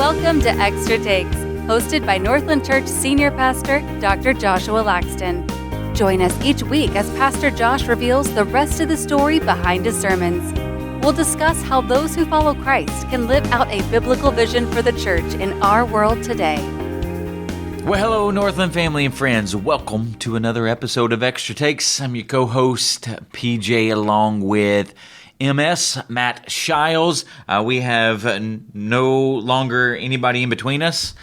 Welcome to Extra Takes, hosted by Northland Church Senior Pastor, Dr. Joshua Laxton. Join us each week as Pastor Josh reveals the rest of the story behind his sermons. We'll discuss how those who follow Christ can live out a biblical vision for the church in our world today. Well, hello, Northland family and friends. Welcome to another episode of Extra Takes. I'm your co-host, PJ, along with MS, Matt Shiles. We have no longer anybody in between us.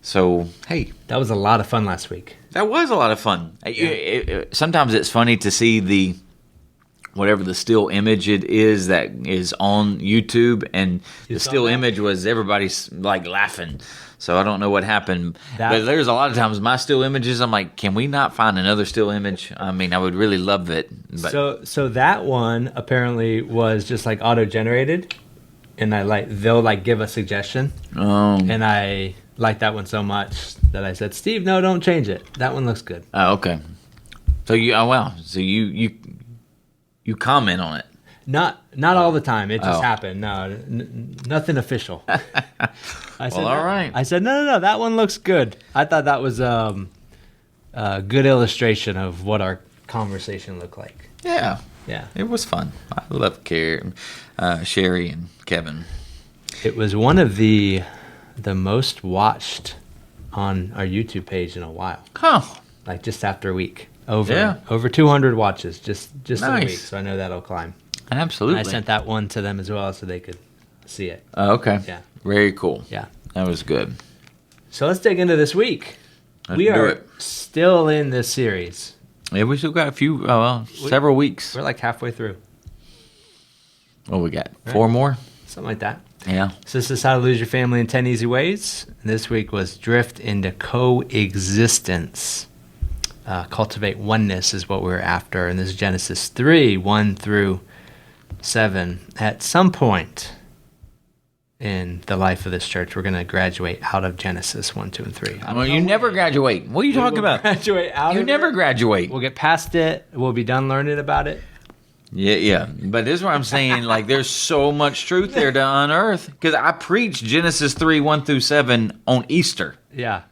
So, hey. That was a lot of fun last week. That was a lot of fun. Yeah. Sometimes it's funny to see whatever the still image it is that is on YouTube, and the still image was everybody's like laughing. So I don't know what happened. But there's a lot of times my still images, I'm like, can we not find another still image? I mean, I would really love it. But. So that one apparently was just like auto-generated, and they'll give a suggestion. And I like that one so much that I said, Steve, no, don't change it. That one looks good. Oh, okay. So you comment on it. Not all the time. It just happened. No, nothing official. I said, all right. I said, no, that one looks good. I thought that was a good illustration of what our conversation looked like. Yeah. Yeah. It was fun. I love Sherry and Kevin. It was one of the most watched on our YouTube page in a while. Huh. Like just after a week. Over 200 watches just nice. In a week, so I know that'll climb. Absolutely. And I sent that one to them as well so they could see it. Okay. Yeah. Very cool. Yeah. That was good. So let's dig into this week. We are still in this series. Yeah, we still got several weeks. We're like halfway through. What we got? Right. 4 more? Something like that. Yeah. So this is How to Lose Your Family in 10 Easy Ways. And this week was Drift into Coexistence. Cultivate oneness is what we're after. And this is Genesis 3, 1 through 7. At some point in the life of this church, we're going to graduate out of Genesis 1, 2, and 3. Well, you never graduate. What are you talking about? Graduate out you of never it. Graduate. We'll get past it. We'll be done learning about it. Yeah. But this is what I'm saying. There's so much truth there to unearth. Because I preached Genesis 3, 1 through 7 on Easter. Yeah.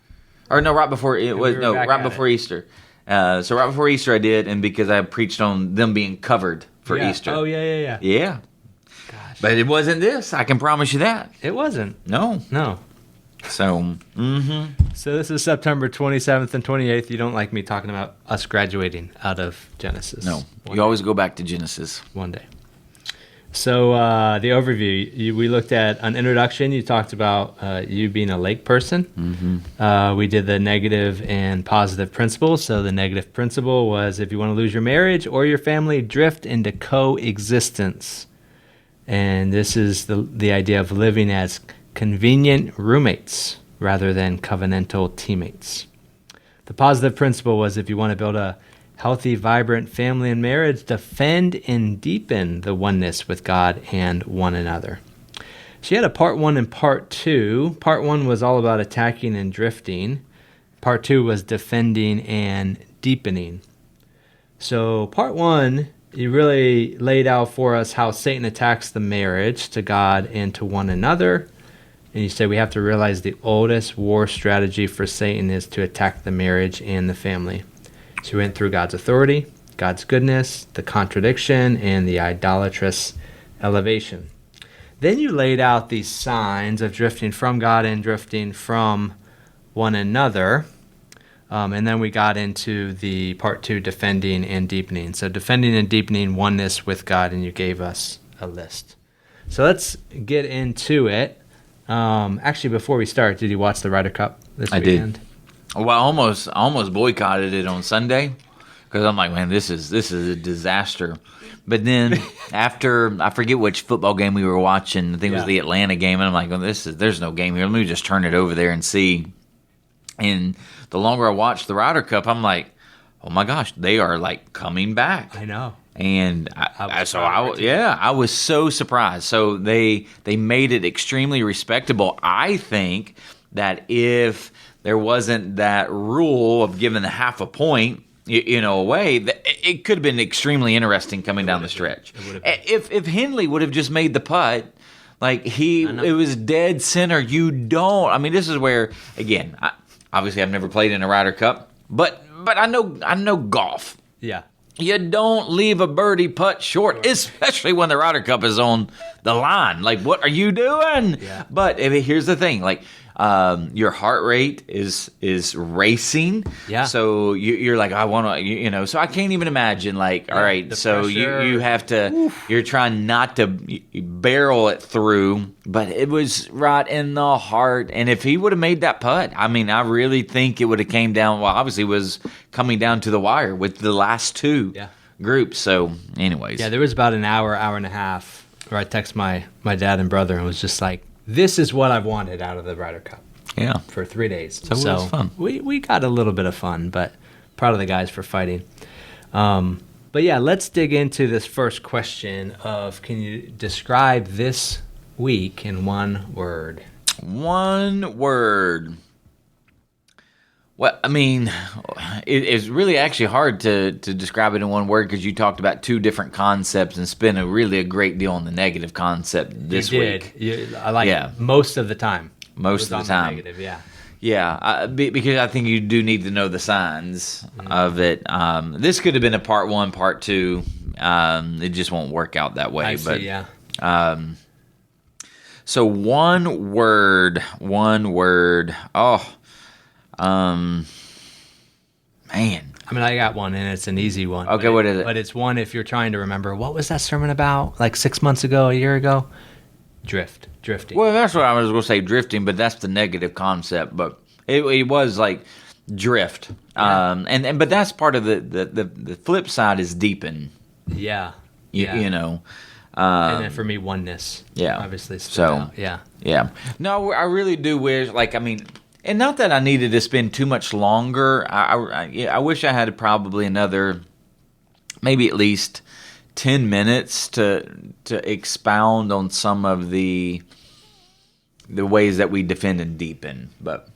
Or no, right before Easter. So right before Easter I did, and because I preached on them being covered for Easter. Oh, yeah. Yeah. Gosh. But it wasn't this. I can promise you that. It wasn't. No. So, So this is September 27th and 28th. You don't like me talking about us graduating out of Genesis. No. You always go back to Genesis. One day. So the overview, we looked at an introduction. You talked about you being a lake person. Mm-hmm. We did the negative and positive principles. So the negative principle was if you want to lose your marriage or your family, drift into coexistence. And this is the idea of living as convenient roommates rather than covenantal teammates. The positive principle was if you want to build a healthy, vibrant family and marriage, defend and deepen the oneness with God and one another. So you had a part 1 and part 2. Part 1 was all about attacking and drifting. Part 2 was defending and deepening. So part 1, you really laid out for us how Satan attacks the marriage to God and to one another. And you said we have to realize the oldest war strategy for Satan is to attack the marriage and the family. So we went through God's authority, God's goodness, the contradiction, and the idolatrous elevation. Then you laid out these signs of drifting from God and drifting from one another. And then we got into the part 2, defending and deepening. So defending and deepening oneness with God, and you gave us a list. So let's get into it. Actually, before we start, did you watch the Ryder Cup this weekend? I did. Well, I almost boycotted it on Sunday because I'm like, man, this is a disaster. But then after, I forget which football game we were watching. I think it was the Atlanta game, and I'm like, well, there's no game here. Let me just turn it over there and see. And the longer I watched the Ryder Cup, I'm like, oh my gosh, they are coming back. I know. And I was so surprised. So they made it extremely respectable. I think that if there wasn't that rule of giving half a point, away, it could have been extremely interesting coming down the stretch. If Henley would have just made the putt, Like it was dead center. You don't. I mean, this is where again. Obviously, I've never played in a Ryder Cup, but I know golf. Yeah. You don't leave a birdie putt short, especially when the Ryder Cup is on the line. Like, what are you doing? Yeah. But here's the thing, like. Your heart rate is racing. Yeah. So you're like, I want to, so I can't even imagine, like, all right, so you have to, you're trying not to barrel it through, but it was right in the heart. And if he would have made that putt, I mean, I really think it would have came down, well, obviously it was coming down to the wire with the last two groups. So anyways. Yeah, there was about an hour and a half where I text my dad and brother and was just like, this is what I've wanted out of the Ryder Cup. Yeah. For 3 days. So it was fun. We got a little bit of fun, but proud of the guys for fighting. But yeah, let's dig into this first question of, can you describe this week in one word? One word. Well, I mean, it's really actually hard to describe it in one word because you talked about two different concepts and spent a great deal on the negative concept this week. I like it most of the time. Most of the time. Negative, yeah. Yeah, because I think you do need to know the signs of it. This could have been a part one, part two. It just won't work out that way. So one word. Man. I mean, I got one, and it's an easy one. Okay, what is it? But it's one if you're trying to remember, what was that sermon about, like 6 months ago, a year ago? Drifting. Well, that's what I was going to say, drifting, but that's the negative concept. But it was like drift. Yeah. But that's part of the flip side is deepen. Yeah. You know. And then for me, oneness. Yeah. Obviously. Yeah. No, I really do wish, like, I mean... And not that I needed to spend too much longer. I wish I had probably another, maybe at least 10 minutes to expound on some of the ways that we defend and deepen. But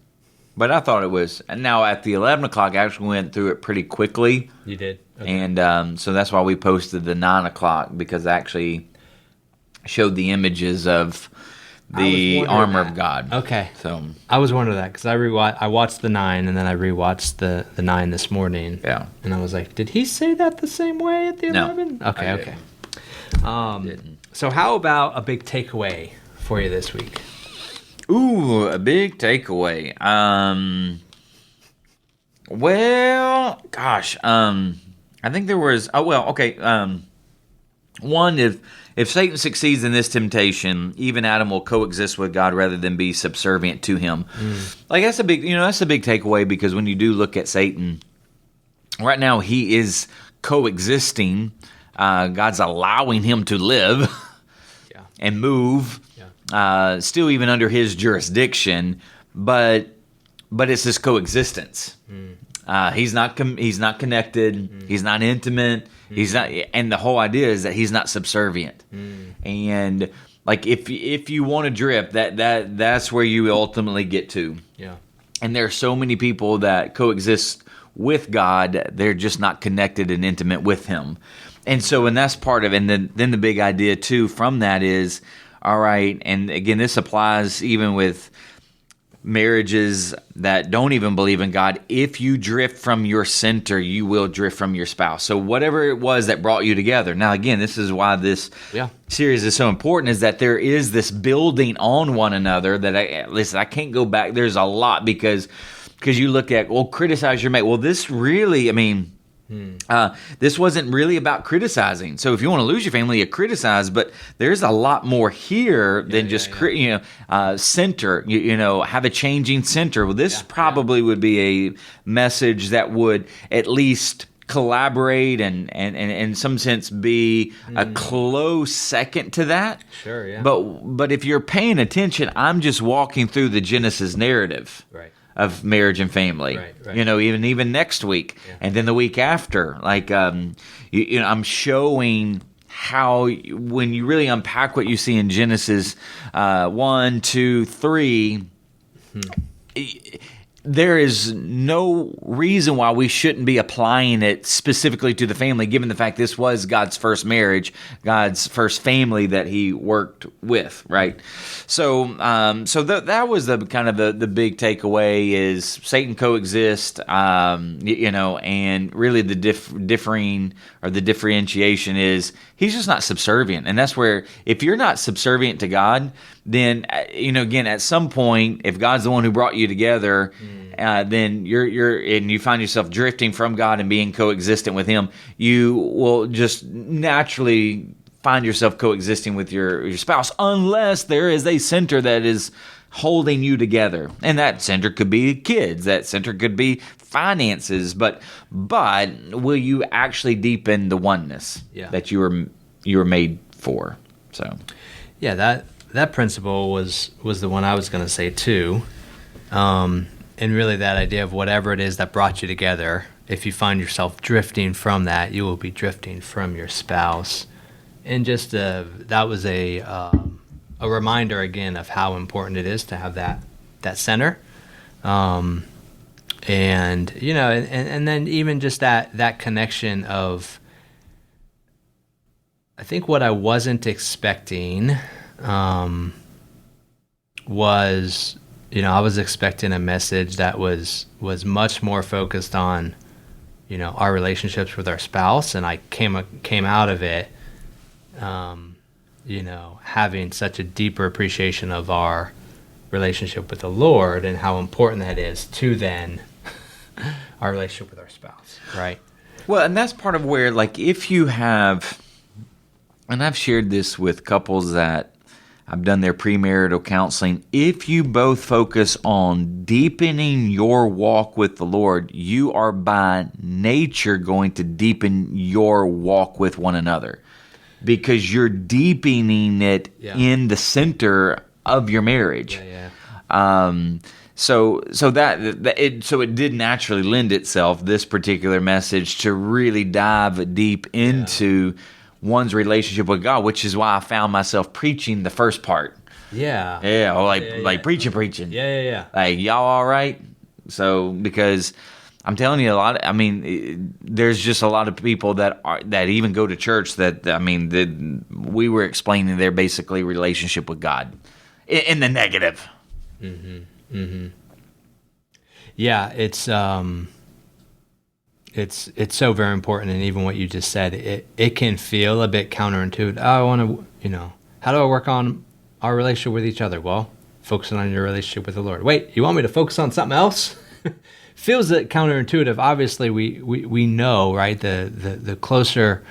I thought it was. And now at the 11 o'clock, I actually went through it pretty quickly. You did. Okay. And so that's why we posted the 9 o'clock, because I actually showed the images of the armor of God. Okay. So I was wondering that because I watched the 9 and then I rewatched the 9 this morning. Yeah. And I was like, did he say that the same way at the 11? No. Okay. Didn't. So how about a big takeaway for you this week? Ooh, a big takeaway. Well, gosh. I think there was. Oh well. Okay. One, if Satan succeeds in this temptation, even Adam will coexist with God rather than be subservient to him. Like that's a big takeaway, because when you do look at Satan, right now he is coexisting. God's allowing him to live and move, still even under his jurisdiction, but it's this coexistence. He's not connected. He's not intimate. He's not, and the whole idea is that he's not subservient. And like if you want to drift, that's where you ultimately get to. Yeah. And there are so many people that coexist with God, they're just not connected and intimate with him. And so, and that's part of it. And then the big idea too from that is, all right, and again, this applies even with marriages that don't even believe in God. If you drift from your center, you will drift from your spouse. So whatever it was that brought you together. Now, again, this is why this series is so important, is that there is this building on one another that I can't go back. There's a lot because you look at, well, criticize your mate. Well, this really, I mean, this wasn't really about criticizing. So if you want to lose your family, you criticize, but there's a lot more here than center, have a changing center. Well, this probably would be a message that would at least collaborate and in some sense be a close second to that. Sure, yeah. But if you're paying attention, I'm just walking through the Genesis narrative. Right. Of marriage and family, right. Even next week, and then the week after, like I'm showing how when you really unpack what you see in Genesis 1, 2, 3, there is no reason why we shouldn't be applying it specifically to the family, given the fact this was God's first marriage, God's first family that He worked with, right? So, that was the kind of the big takeaway is Satan coexist, and really the differing or the differentiation is he's just not subservient, and that's where if you're not subservient to God, then again at some point, if God's the one who brought you together, then you're and you find yourself drifting from God and being coexistent with Him, you will just naturally find yourself coexisting with your spouse, unless there is a center that is holding you together, and that center could be kids, that center could be finances, but will you actually deepen the oneness that you were made for? So, yeah, that principle was the one I was going to say too. And really that idea of whatever it is that brought you together, if you find yourself drifting from that, you will be drifting from your spouse. And just that was a reminder again of how important it is to have that center. And then even just that connection of, I think what I wasn't expecting was, I was expecting a message that was much more focused on, our relationships with our spouse, and I came out of it, having such a deeper appreciation of our relationship with the Lord and how important that is to then our relationship with our spouse, right? Well, and that's part of where, like, if you have, and I've shared this with couples that I've done their premarital counseling, if you both focus on deepening your walk with the Lord, you are by nature going to deepen your walk with one another, because you're deepening it in the center of your marriage. So it did naturally lend itself, this particular message, to really dive deep into one's relationship with God, which is why I found myself preaching the first part. Like preaching. Like, y'all all right? So, because I'm telling you, there's just a lot of people that even go to church that we were explaining their basically relationship with God in the negative. Yeah, it's so very important, and even what you just said, it can feel a bit counterintuitive. I want to, how do I work on our relationship with each other? Well, focusing on your relationship with the Lord. Wait, you want me to focus on something else? Feels that counterintuitive. Obviously, we know, right? The closer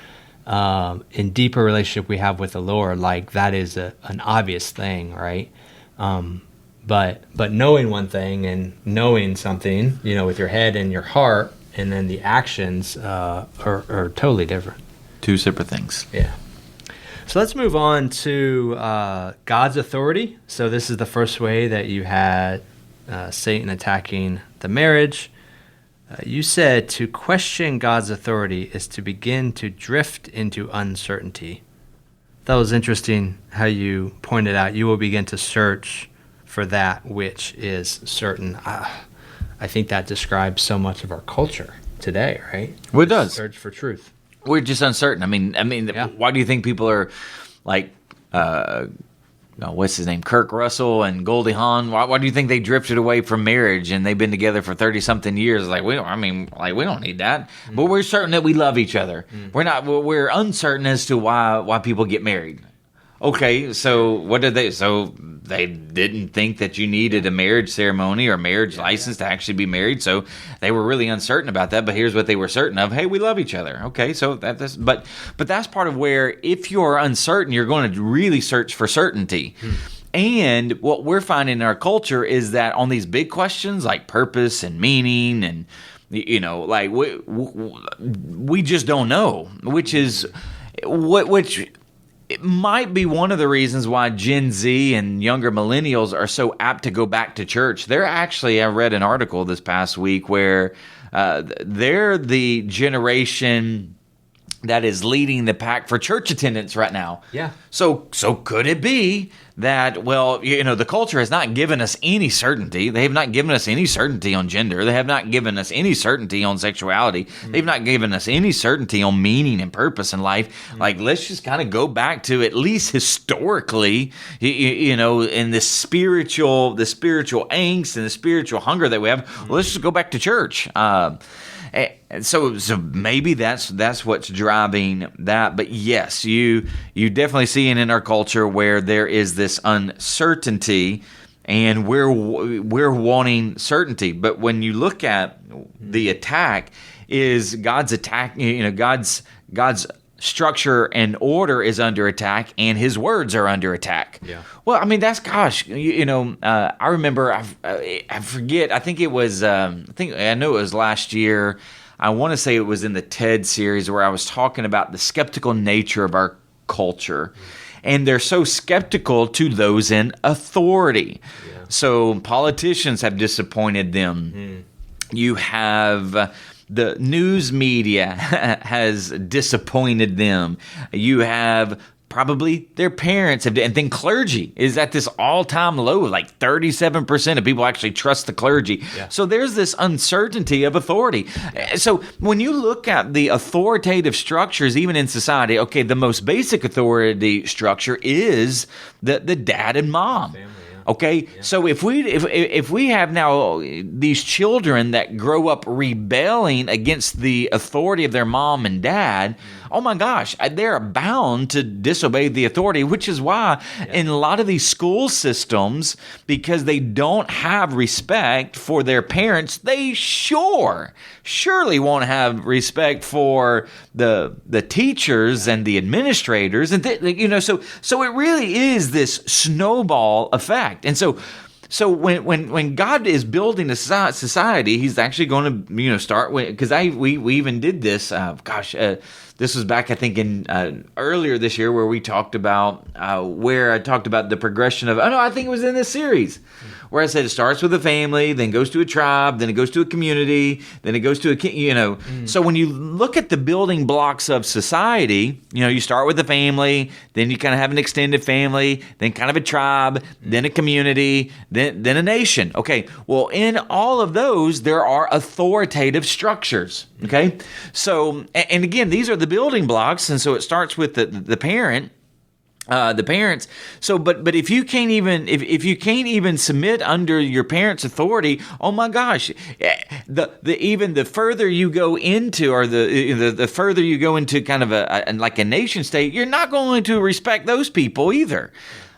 and deeper relationship we have with the Lord, like that is an obvious thing, right? But knowing one thing and knowing something, with your head and your heart, and then the actions are totally different. Two separate things. Yeah. So let's move on to God's authority. So this is the first way that you had Satan attacking the marriage. You said to question God's authority is to begin to drift into uncertainty. That was interesting how you pointed out you will begin to search for that which is certain. I think that describes so much of our culture today, right? Well, it does. Search for truth. We're just uncertain. Why do you think people are like, what's his name, Kirk Russell and Goldie Hawn? Why do you think they drifted away from marriage and they've been together for 30-something years? Like, we don't need that. Mm. But we're certain that we love each other. Mm. We're uncertain as to why people get married. Okay, so what did they? So they didn't think that you needed a marriage ceremony or marriage license to actually be married. So they were really uncertain about that. But here's what they were certain of: hey, we love each other. Okay, so that's but that's part of where, if you're uncertain, you're going to really search for certainty. And what we're finding in our culture is that on these big questions like purpose and meaning, and like we just don't know, which it might be one of the reasons why Gen Z and younger millennials are so apt to go back to church. I read an article this past week where they're the generation that is leading the pack for church attendance right now. Yeah. So could it be that, well, the culture has not given us any certainty. They have not given us any certainty on gender. They have not given us any certainty on sexuality. They've not given us any certainty on meaning and purpose in life. Like, let's just kind of go back to, at least historically, in the spiritual angst and the spiritual hunger that we have. Well, let's just go back to church. So maybe that's what's driving that. But yes, you definitely see it in our culture where there is this uncertainty, and we're wanting certainty. But when you look at the attack, is God's attack? God's structure and order is under attack, and His words are under attack. Yeah. Well, I mean, that's I remember. I forget. I think it was. I know it was last year. I want to say it was in the TED series where I was talking about the skeptical nature of our culture, and they're so skeptical to those in authority. Yeah. So politicians have disappointed them. You have the news media has disappointed them. You have probably their parents have, and then clergy is at this all-time low. Like 37% of people actually trust the clergy. Yeah. So there's this uncertainty of authority. So when you look at the authoritative structures, even in society, okay, the most basic authority structure is the dad and mom. Family. Okay, yeah. So if we have now these children that grow up rebelling against the authority of their mom and dad, oh my gosh, they're bound to disobey the authority, which is why in a lot of these school systems, because they don't have respect for their parents, they surely won't have respect for the teachers and the administrators, and so it really is this snowball effect. And so when God is building a society, He's actually going to start with, because we even did this. This was back, I think, in earlier this year where we talked about where I talked about the progression of. I think it was in this series where I said it starts with a family, then goes to a tribe, then it goes to a community, then it goes to a. So when you look at the building blocks of society, you start with a family, then you kind of have an extended family, then kind of a tribe, then a community, then a nation. Okay, well, in all of those, there are authoritative structures. Okay, so and again, these are the building blocks, and so it starts with the parent. The parents. So, but if you can't even if you can't even submit under your parents' authority, oh my gosh, the further you go into, or the further you go into kind of like a nation state, you're not going to respect those people either.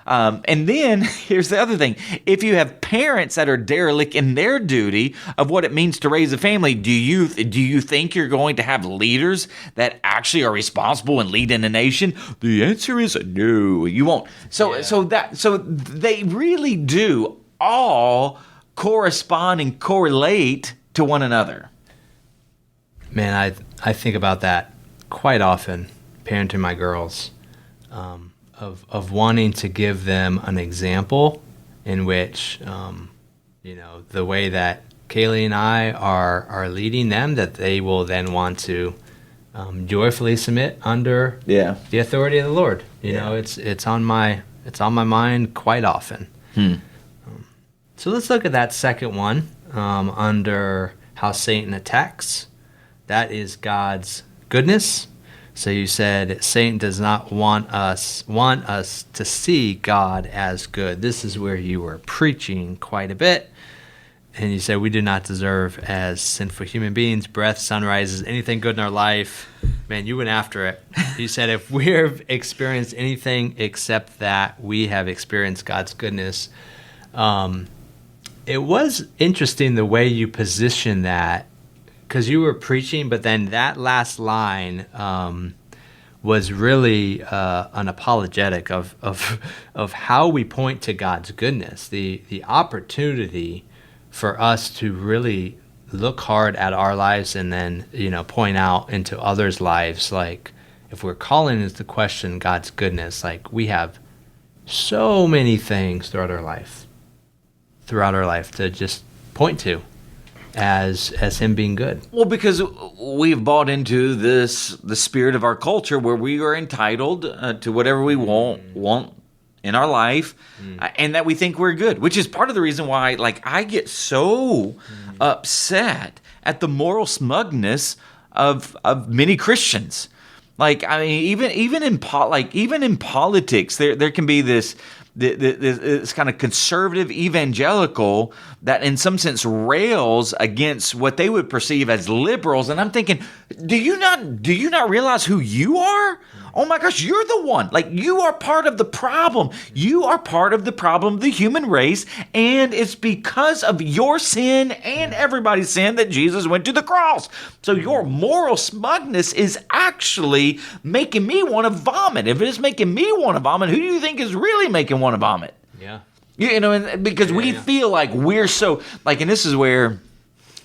And then here's the other thing. If you have parents that are derelict in their duty of what it means to raise a family, do you think you're going to have leaders that actually are responsible and lead in a nation? The answer is no, you won't. So they really do all correspond and correlate to one another. Man, I think about that quite often, parenting my girls. Of wanting to give them an example in which, the way that Kaylee and I are leading them, that they will then want to joyfully submit under the authority of the Lord. It's on my mind quite often. So let's look at that second one under how Satan attacks. That is God's goodness. So you said Satan does not want us to see God as good. This is where you were preaching quite a bit. And you said we do not deserve, as sinful human beings, breath, sunrises, anything good in our life. Man, you went after it. You said if we have experienced anything except that, we have experienced God's goodness. It was interesting the way you positioned that, because you were preaching, but then that last line was really an apologetic of how we point to God's goodness, the opportunity for us to really look hard at our lives and then point out into others' lives. Like, if we're calling into question God's goodness, like, we have so many things throughout our life to just point to. as him being good? Well, because we've bought into the spirit of our culture where we are entitled to whatever we want in our life, and that we think we're good, which is part of the reason why, like, I get so upset at the moral smugness of many Christians. Like, I mean, even in politics, there can be this kind of conservative evangelical that in some sense rails against what they would perceive as liberals. And I'm thinking, do you not realize who you are? Oh my gosh, you're the one. Like, you are part of the problem. You are part of the problem of the human race. And it's because of your sin and everybody's sin that Jesus went to the cross. So your moral smugness is actually making me want to vomit. If it's making me want to vomit, who do you think is really making want to vomit? Yeah. You know, and because we feel like we're so, like, and this is where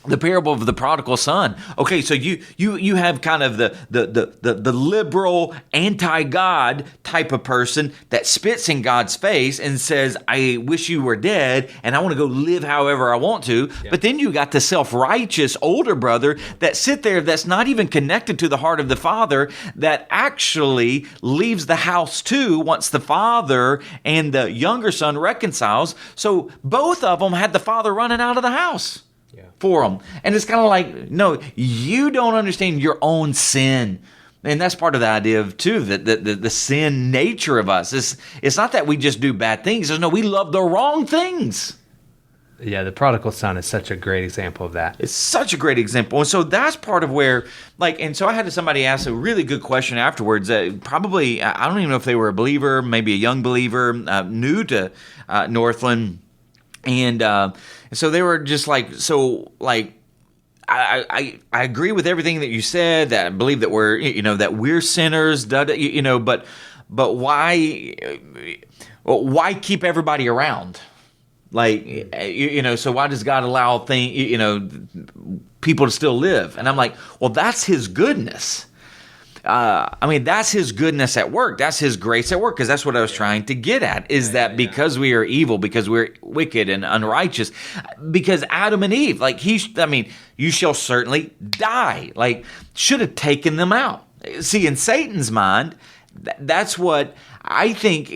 the parable of the prodigal son. Okay, so you have kind of the liberal anti-God type of person that spits in God's face and says, I wish you were dead and I want to go live however I want to. Yeah. But then you got the self-righteous older brother that sit there that's not even connected to the heart of the father, that actually leaves the house too once the father and the younger son reconciles. So both of them had the father running out of the house for them. And it's kind of like, no, you don't understand your own sin. And that's part of the idea of, too, that the sin nature of us. It's not that we just do bad things. It's no, we love the wrong things. Yeah, the prodigal son is such a great example of that. It's such a great example. And so that's part of where, like, and so I had somebody ask a really good question afterwards. Probably, I don't even know if they were a believer, maybe a young believer, new to Northland. And so they were just like, so like, I agree with everything that you said, that I believe that we're sinners, but why keep everybody around? Like, so why does God allow people to still live? And I'm like, well, that's his goodness. That's his goodness at work. That's his grace at work, because that's what I was trying to get at, is that because we are evil, because we're wicked and unrighteous, because Adam and Eve, like you shall certainly die, like, should have taken them out. See, in Satan's mind, that's what I think,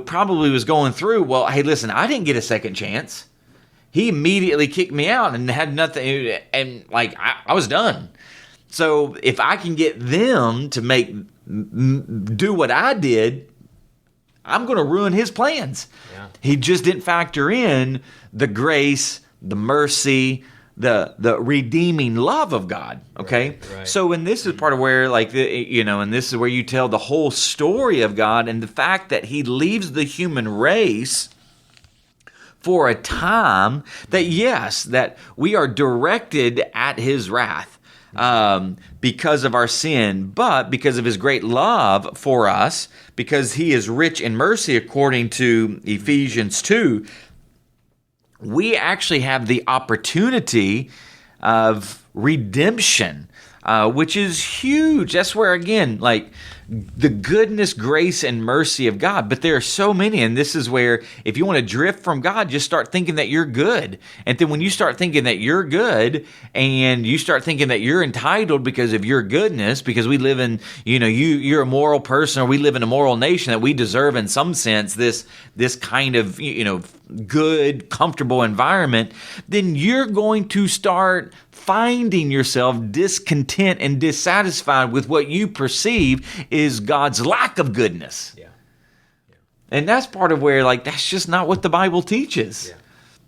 probably was going through. Well, hey, listen, I didn't get a second chance. He immediately kicked me out and had nothing, and like, I was done. So if I can get them to do what I did, I'm going to ruin his plans. Yeah. He just didn't factor in the grace, the mercy, the redeeming love of God. Okay, right. So, and this is part of where, like, and this is where you tell the whole story of God and the fact that He leaves the human race for a time that, yes, that we are directed at His wrath. Because of our sin, but because of His great love for us, because He is rich in mercy, according to Ephesians 2, we actually have the opportunity of redemption, which is huge. That's where, again, like, the goodness, grace, and mercy of God. But there are so many, and this is where, if you want to drift from God, just start thinking that you're good. And then when you start thinking that you're good, and you start thinking that you're entitled because of your goodness, because we live in, you're a moral person, or we live in a moral nation, that we deserve, in some sense, this kind of, good, comfortable environment, then you're going to start finding yourself discontent and dissatisfied with what you perceive is God's lack of goodness. Yeah. And that's part of where, like, that's just not what the Bible teaches. Yeah.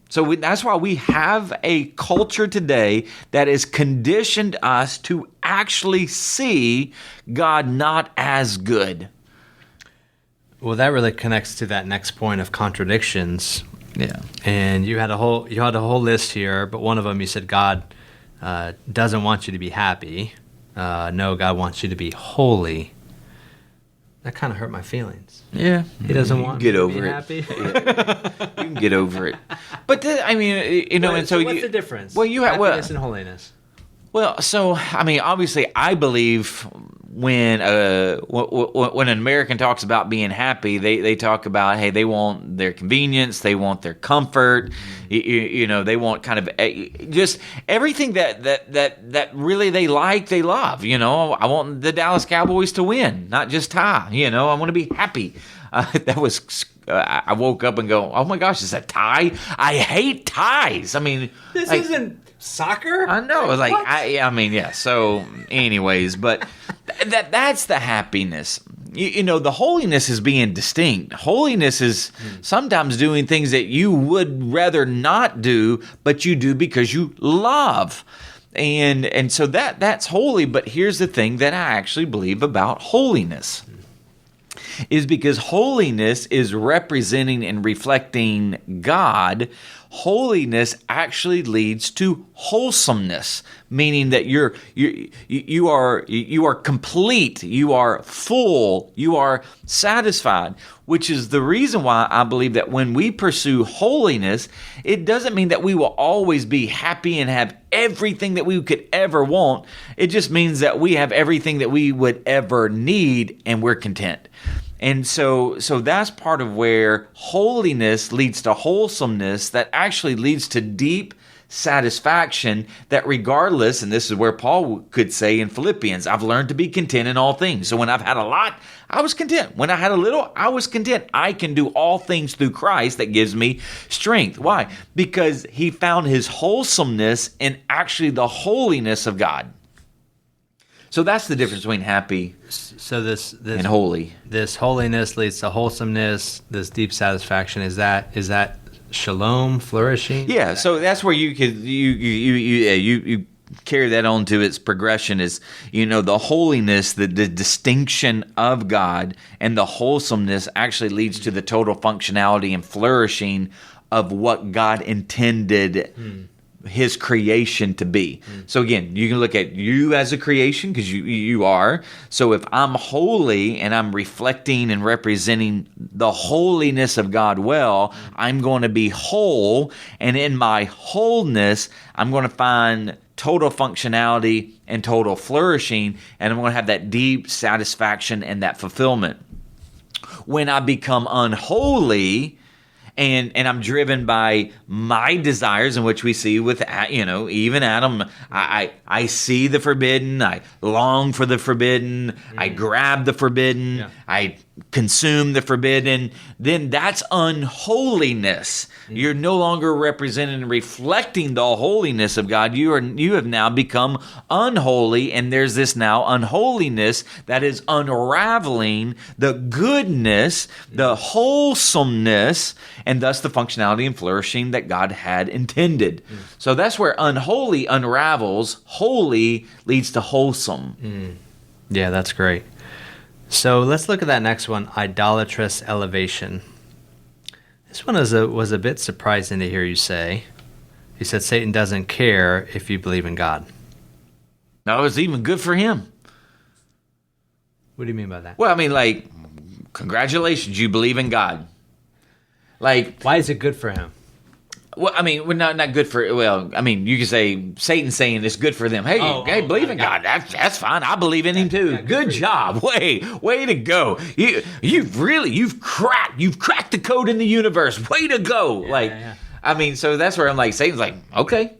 So that's why we have a culture today that has conditioned us to actually see God not as good. Well, that really connects to that next point of contradictions. Yeah. And you had a whole list here, but one of them you said God doesn't want you to be happy. No, God wants you to be holy. That kind of hurt my feelings. Yeah. He doesn't want me to be happy. Yeah. You can get over it. But and so what's the difference? Well, you have happiness and holiness. Well, so obviously, I believe when an American talks about being happy, they talk about, hey, they want their convenience, they want their comfort, they want kind of just everything that really they like, they love. I want the Dallas Cowboys to win, not just tie. I want to be happy. I woke up and go, oh my gosh, is that tie? I hate ties. I mean, this isn't soccer. I know, So, anyways, but that's the happiness. The holiness is being distinct. Holiness is sometimes doing things that you would rather not do, but you do because you love. And so that's holy. But here's the thing that I actually believe about holiness. Is because holiness is representing and reflecting God. Holiness actually leads to wholesomeness, meaning that you are complete, you are full, you are satisfied, which is the reason why I believe that when we pursue holiness, it doesn't mean that we will always be happy and have everything that we could ever want. It just means that we have everything that we would ever need and we're content. And so that's part of where holiness leads to wholesomeness, that actually leads to deep satisfaction, that regardless, and this is where Paul could say in Philippians, I've learned to be content in all things. So when I've had a lot, I was content. When I had a little, I was content. I can do all things through Christ that gives me strength. Why? Because he found his wholesomeness in actually the holiness of God. So that's the difference between happy and holy. This holiness leads to wholesomeness, this deep satisfaction. Is that shalom, flourishing? Yeah, so that's where you could you carry that on to its progression is, the holiness, the distinction of God, and the wholesomeness actually leads to the total functionality and flourishing of what God intended his creation to be. So again, you can look at you as a creation because you are. So if I'm holy and I'm reflecting and representing the holiness of God well, I'm going to be whole. And in my wholeness, I'm going to find total functionality and total flourishing. And I'm going to have that deep satisfaction and that fulfillment. When I become unholy, and I'm driven by my desires, in which we see with, even Adam, I see the forbidden, I long for the forbidden, I grab the forbidden, I consume the forbidden, then that's unholiness. You're no longer representing and reflecting the holiness of God. You have now become unholy, and there's this now unholiness that is unraveling the goodness, the wholesomeness, and thus the functionality and flourishing that God had intended. So that's where unholy unravels. Holy leads to wholesome. Yeah, that's great. So let's look at that next one, idolatrous elevation. This one was a bit surprising to hear you say. You said Satan doesn't care if you believe in God. No, it's even good for him. What do you mean by that? Well, I mean, congratulations, you believe in God. Why is it good for him? Well, I mean, we're not good for. Well, I mean, you can say Satan's saying it's good for them. Hey, believe in God. That's fine. I believe in Him too. Good job. Way to go. You've cracked the code in the universe. Way to go. I mean, so that's where I'm like, Satan's like, okay,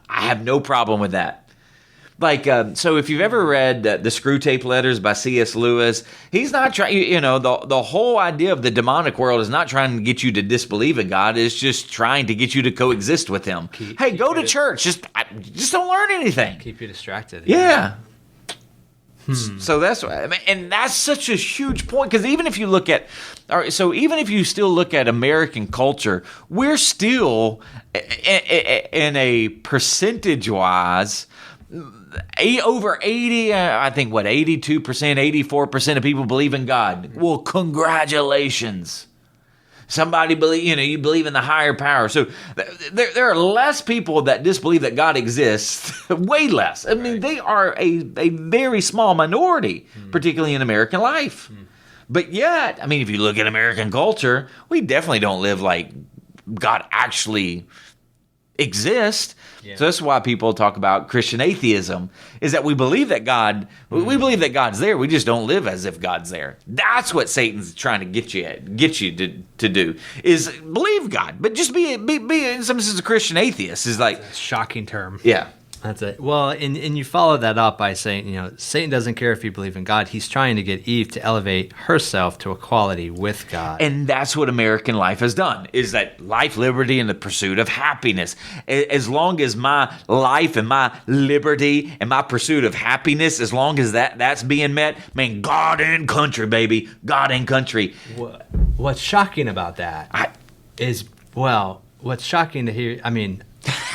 I have no problem with that. So if you've ever read the Screw Tape Letters by C.S. Lewis, he's not trying, the whole idea of the demonic world is not trying to get you to disbelieve in God. It's just trying to get you to coexist with Him. Go to church. Just don't learn anything. Keep you distracted. Yeah. So that's what, and that's such a huge point, because even if you look at, even if you still look at American culture, we're still in a percentage-wise, over 80, I think 82%, 84% of people believe in God. Well, congratulations. Somebody believe, you believe in the higher power. So there are less people that disbelieve that God exists, way less. I mean, they are a very small minority, particularly in American life. But yet, I mean, if you look at American culture, we definitely don't live like God actually exist. Yeah. So that's why people talk about Christian atheism, is that we believe that we believe that God's there. We just don't live as if God's there. That's what Satan's trying to get you to do, is believe God, but just be in some sense a Christian atheist is like a shocking term. Yeah. That's it. Well, and you follow that up by saying, Satan doesn't care if you believe in God. He's trying to get Eve to elevate herself to equality with God. And that's what American life has done, is that life, liberty, and the pursuit of happiness. As long as my life and my liberty and my pursuit of happiness, as long as that's being met, man, God and country, baby. God and country. What's shocking about that is, what's shocking to hear,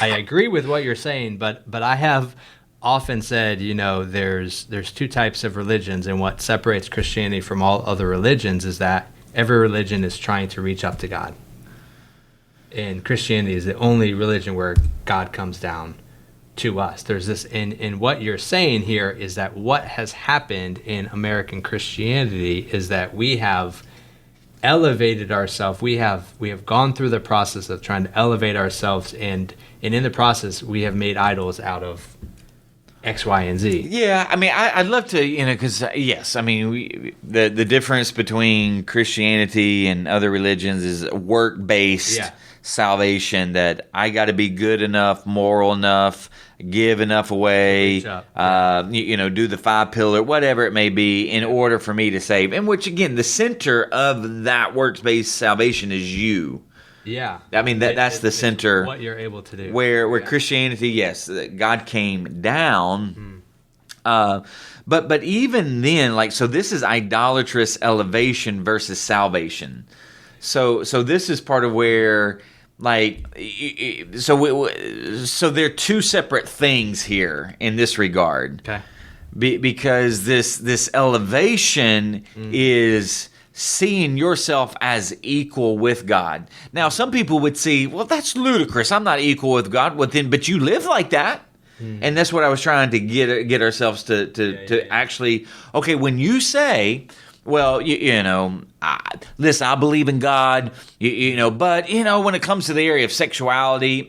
I agree with what you're saying, but I have often said, there's two types of religions, and what separates Christianity from all other religions is that every religion is trying to reach up to God. And Christianity is the only religion where God comes down to us. There's this, and what you're saying here is that what has happened in American Christianity is that we have elevated ourselves. We have gone through the process of trying to elevate ourselves, and in the process we have made idols out of X, Y, and Z. Yeah, I'd love to, because yes, the difference between Christianity and other religions is work-based salvation, that I got to be good enough, moral enough, give enough away, do the 5 pillar, whatever it may be, in order for me to save. And which, again, the center of that works-based salvation is you. Yeah. That's the center. What you're able to do. Where Christianity, yes, God came down. But even then, so this is idolatrous elevation versus salvation. So this is part of where, so they're two separate things here in this regard. Okay. Because this elevation is seeing yourself as equal with God. Now, some people would see, well, that's ludicrous. I'm not equal with God. Well, then, but you live like that. And that's what I was trying to get ourselves to actually, okay, when you say, well, listen, I believe in God, but, when it comes to the area of sexuality,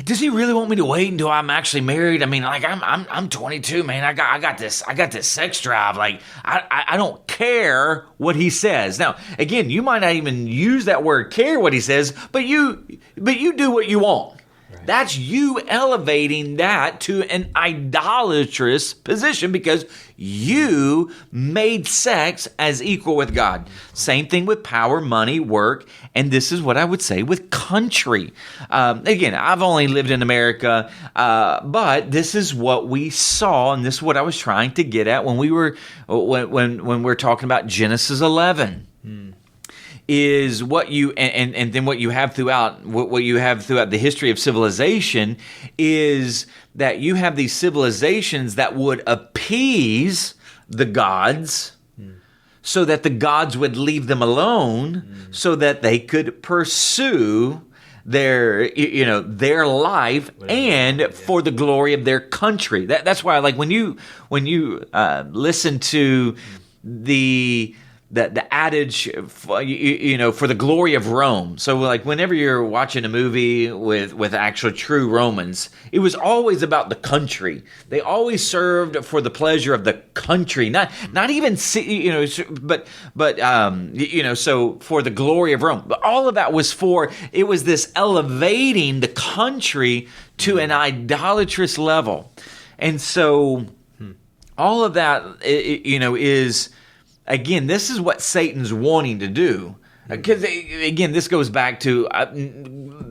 does he really want me to wait until I'm actually married? I'm 22, man. I got this sex drive. I don't care what he says. Now, again, you might not even use that word care what he says, but you do what you want. Right. That's you elevating that to an idolatrous position because you made sex as equal with God. Same thing with power, money, work, and this is what I would say with country. Again, I've only lived in America, but this is what we saw, and this is what I was trying to get at when we're talking about Genesis 11. Is what you and then what you have throughout the history of civilization is that you have these civilizations that would appease the gods so that the gods would leave them alone so that they could pursue their life and for the glory of their country. That's why, when you listen to the adage, for the glory of Rome. So whenever you're watching a movie with actual true Romans, it was always about the country. They always served for the pleasure of the country, not even so for the glory of Rome. But all of that was it was this elevating the country to an idolatrous level, and so all of that is. Again, this is what Satan's wanting to do. Because, again, this goes back to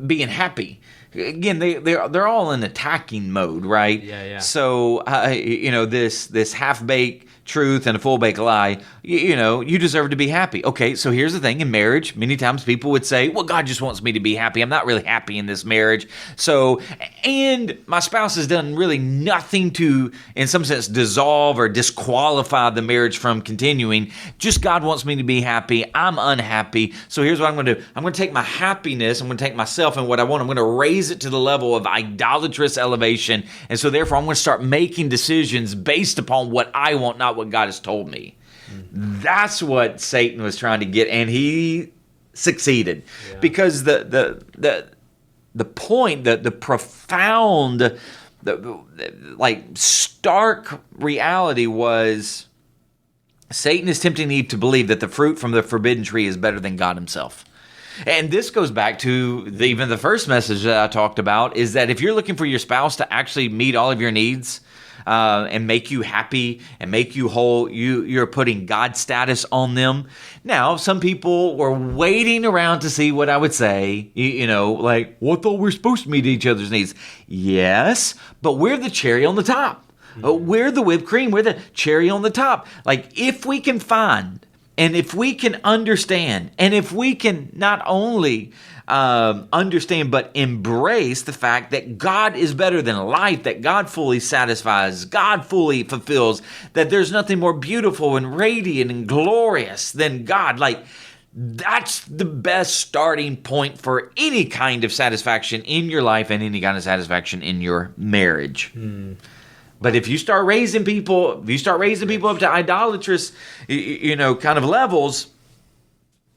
being happy. Again, they're all in attacking mode, right? Yeah. So, this half-baked truth and a full-baked lie, you deserve to be happy. Okay, so here's the thing. In marriage, many times people would say, well, God just wants me to be happy. I'm not really happy in this marriage. So, and my spouse has done really nothing to, in some sense, dissolve or disqualify the marriage from continuing. Just God wants me to be happy. I'm unhappy. So here's what I'm going to do. I'm going to take my happiness, I'm going to take myself and what I want, I'm going to raise it to the level of idolatrous elevation. And so therefore, I'm going to start making decisions based upon what I want, not what God has told me. That's what Satan was trying to get, and he succeeded because the the point, the profound, like stark reality was Satan is tempting Eve to believe that the fruit from the forbidden tree is better than God himself. And this goes back to even the first message that I talked about, is that if you're looking for your spouse to actually meet all of your needs and make you happy and make you whole, you're putting God status on them. Now, some people were waiting around to see what I would say, like, well, I thought we're supposed to meet each other's needs. Yes, but we're the cherry on the top. We're the whipped cream. We're the cherry on the top. Like, if we can find, and if we can understand, and if we can not only understand, but embrace the fact that God is better than life, that God fully satisfies, God fully fulfills, that there's nothing more beautiful and radiant and glorious than God. Like, that's the best starting point for any kind of satisfaction in your life and any kind of satisfaction in your marriage. But if you start raising people, up to idolatrous, kind of levels,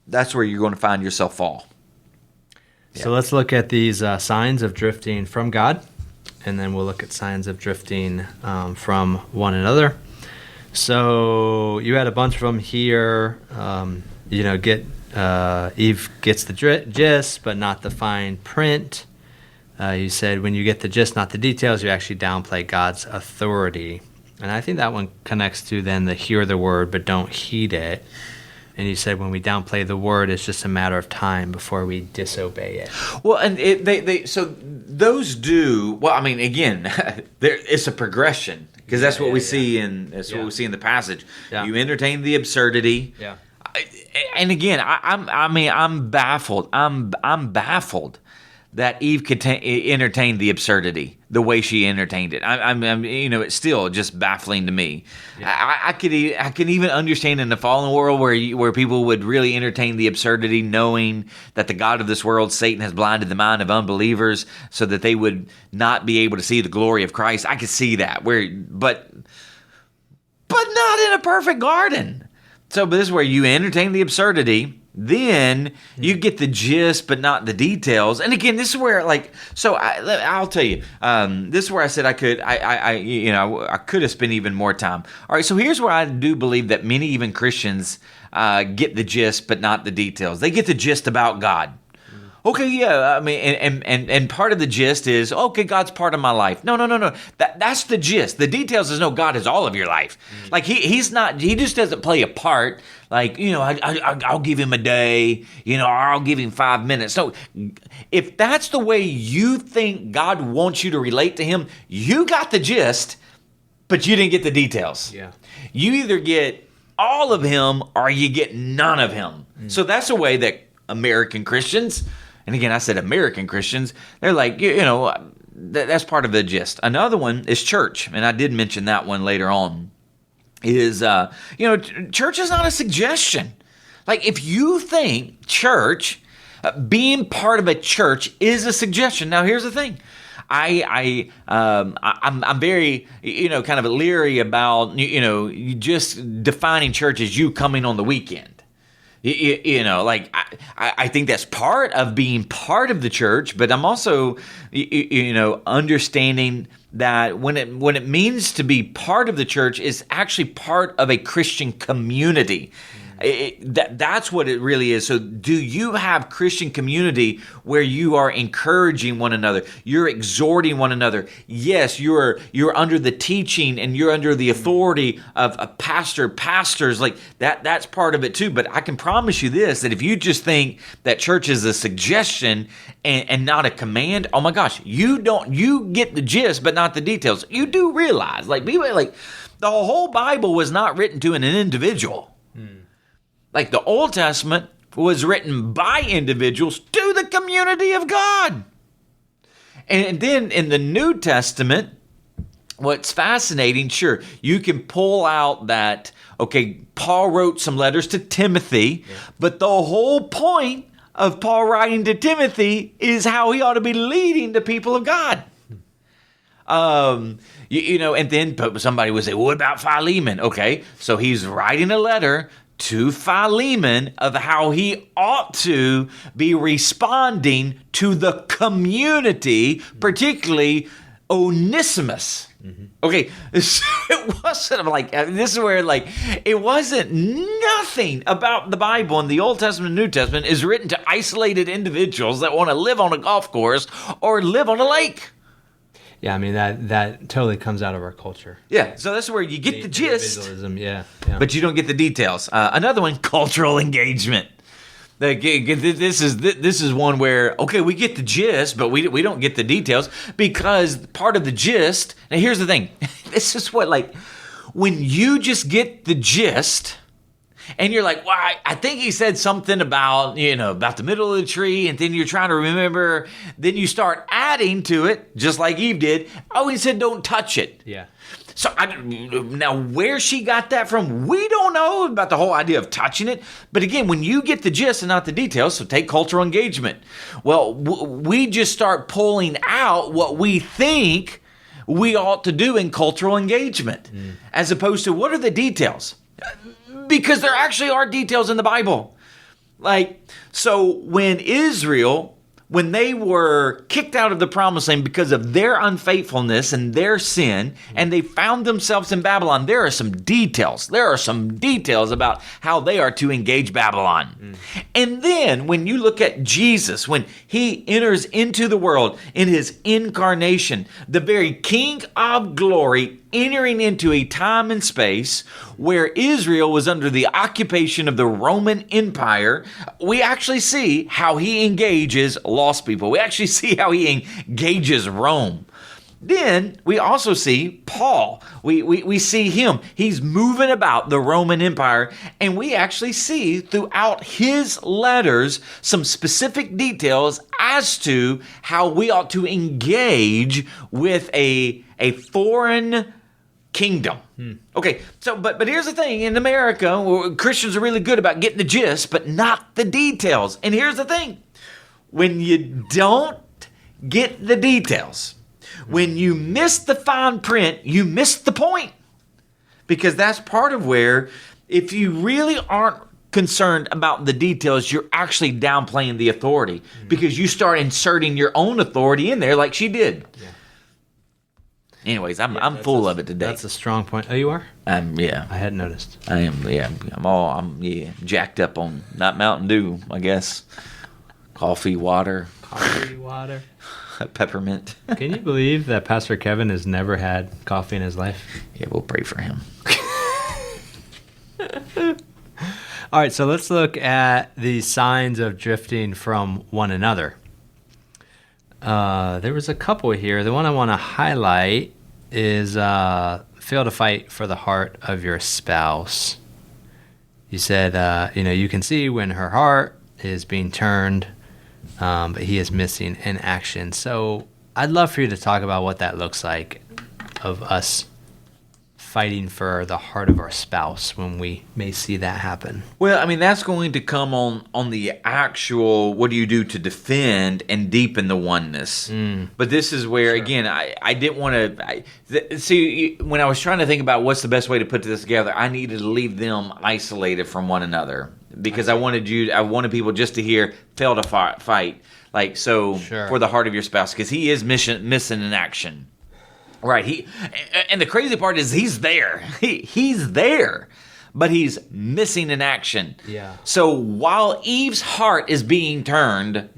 that's where you're going to find yourself fall. So let's look at these signs of drifting from God, and then we'll look at signs of drifting from one another. So you had a bunch of them here. Eve gets the gist, but not the fine print. You said when you get the gist, not the details, you actually downplay God's authority. And I think that one connects to then the hear the word, but don't heed it. And you said when we downplay the word, it's just a matter of time before we disobey it. Well, and so those do, well, I mean, again, it's a progression, because that's what we see in the passage. Yeah. You entertain the absurdity. Yeah. And again, I'm baffled. I'm baffled that Eve could entertain the absurdity the way she entertained it. It's still just baffling to me. Yeah. I can even understand in the fallen world where people would really entertain the absurdity, knowing that the god of this world, Satan, has blinded the mind of unbelievers so that they would not be able to see the glory of Christ. I could see that, but not in a perfect garden. So, but this is where you entertain the absurdity. Then you get the gist, but not the details. And again, this is where, I'll tell you, this is where I said I could have spent even more time. All right, so here's where I do believe that many even Christians get the gist, but not the details. They get the gist about God. Okay, yeah, I mean, and part of the gist is, okay, God's part of my life. No. That's the gist. The details is, no, God is all of your life. Like, he just doesn't play a part. Like, I'll give him a day, or I'll give him 5 minutes. So if that's the way you think God wants you to relate to him, you got the gist, but you didn't get the details. Yeah. You either get all of him or you get none of him. So that's the way that American Christians, and again, I said American Christians, they're like, that's part of the gist. Another one is church, and I did mention that one later on, is, church is not a suggestion. Like, if you think church, being part of a church is a suggestion. Now, here's the thing. I'm very, kind of leery about, just defining church as you coming on the weekend. I think that's part of being part of the church, but I'm also, understanding that when it means to be part of the church is actually part of a Christian community. That's what it really is. So do you have Christian community where you are encouraging one another? You're exhorting one another. Yes, you're under the teaching and you're under the authority of a pastors like that. That's part of it too. But I can promise you this, that if you just think that church is a suggestion and not a command, oh my gosh, you get the gist, but not the details. You do realize, the whole Bible was not written to an individual. Like, the Old Testament was written by individuals to the community of God. And then in the New Testament, what's fascinating, sure, you can pull out that, okay, Paul wrote some letters to Timothy, but the whole point of Paul writing to Timothy is how he ought to be leading the people of God. And then somebody would say, well, what about Philemon? Okay, so he's writing a letter to Philemon of how he ought to be responding to the community, particularly Onesimus. Okay, so it wasn't like, this is where like, it wasn't nothing about the Bible and the Old Testament and New Testament is written to isolated individuals that want to live on a golf course or live on a lake. Yeah, I mean, that totally comes out of our culture. Yeah, so that's where you get the gist, Individualism, yeah. but you don't get the details. Another one, cultural engagement. This is one where, okay, we get the gist, but we don't get the details, because part of the gist, now here's the thing, this is what, like, when you just get the gist, and you're like, well, I think he said something about the middle of the tree, and then you're trying to remember, then you start adding to it, just like Eve did. Oh, he said don't touch it. Yeah. So now where she got that from, we don't know about the whole idea of touching it. But again, when you get the gist and not the details, so take cultural engagement. Well, we just start pulling out what we think we ought to do in cultural engagement, as opposed to what are the details? Because there actually are details in the Bible. Like, so when Israel, when they were kicked out of the promised land because of their unfaithfulness and their sin, and they found themselves in Babylon, there are some details. There are some details about how they are to engage Babylon. And then when you look at Jesus, when he enters into the world in his incarnation, the very King of glory entering into a time and space where Israel was under the occupation of the Roman Empire, we actually see how he engages lost people. We actually see how he engages Rome. Then we also see Paul. We see him. He's moving about the Roman Empire, and we actually see throughout his letters some specific details as to how we ought to engage with a foreign kingdom. Okay, so but here's the thing. In America, Christians are really good about getting the gist, but not the details. And here's the thing. When you don't get the details, when you miss the fine print, you miss the point. Because that's part of where, if you really aren't concerned about the details, you're actually downplaying the authority. Because you start inserting your own authority in there like she did. Yeah. Anyways, I'm full of it today. That's a strong point. Oh, you are? Yeah. I hadn't noticed. I am, yeah. I'm jacked up on, not Mountain Dew, I guess. Coffee, water. Peppermint. Can you believe that Pastor Kevin has never had coffee in his life? Yeah, we'll pray for him. All right, so let's look at the signs of drifting from one another. There was a couple here. The one I want to highlight is fail to fight for the heart of your spouse. You said, you can see when her heart is being turned, but he is missing in action. So I'd love for you to talk about what that looks like, of us fighting for the heart of our spouse when we may see that happen. Well, I mean, that's going to come on the actual, what do you do to defend and deepen the oneness? But this is where, again, I didn't want to, see, when I was trying to think about what's the best way to put this together, I needed to leave them isolated from one another. Because I wanted people just to hear, fail to fight. Like, so, for the heart of your spouse, because he is missing in action. Right. And the crazy part is he's there. He's there, but he's missing in action. Yeah. So while Eve's heart is being turned,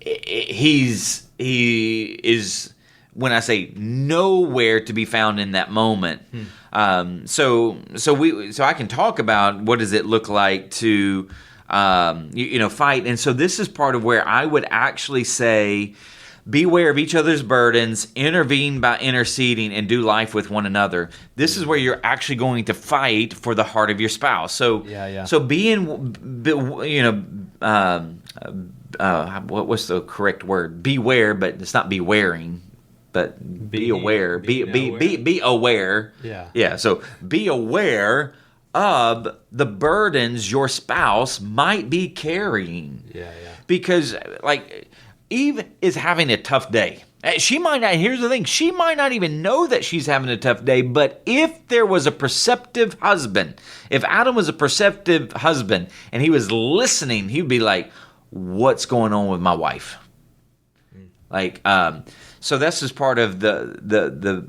he is, when I say nowhere to be found in that moment. So I can talk about what does it look like to fight. And so this is part of where I would actually say, beware of each other's burdens, intervene by interceding, and do life with one another. This is where you're actually going to fight for the heart of your spouse. So, so what's the correct word? Beware, but it's not bewaring, but be aware. Be aware. Yeah. So be aware of the burdens your spouse might be carrying. Because, like, Eve is having a tough day. She might not, here's the thing, she might not even know that she's having a tough day, but if there was a perceptive husband, if Adam was a perceptive husband and he was listening, he'd be like, what's going on with my wife? Like, so this is part of the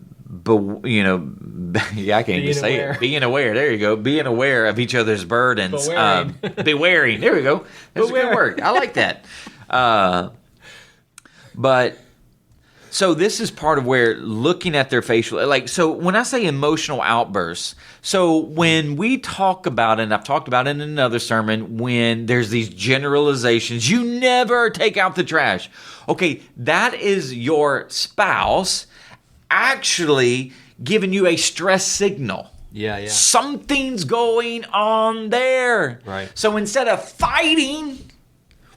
yeah, I can't even say it. Being aware. There you go. Being aware of each other's burdens. Bewaring. There we go. That's a good word. I like that. But so this is part of where looking at their facial, like, so when I say emotional outbursts, so when we talk about, and I've talked about it in another sermon, when there's these generalizations, you never take out the trash. Okay, that is your spouse actually giving you a stress signal. Yeah. Something's going on there. Right. So instead of fighting,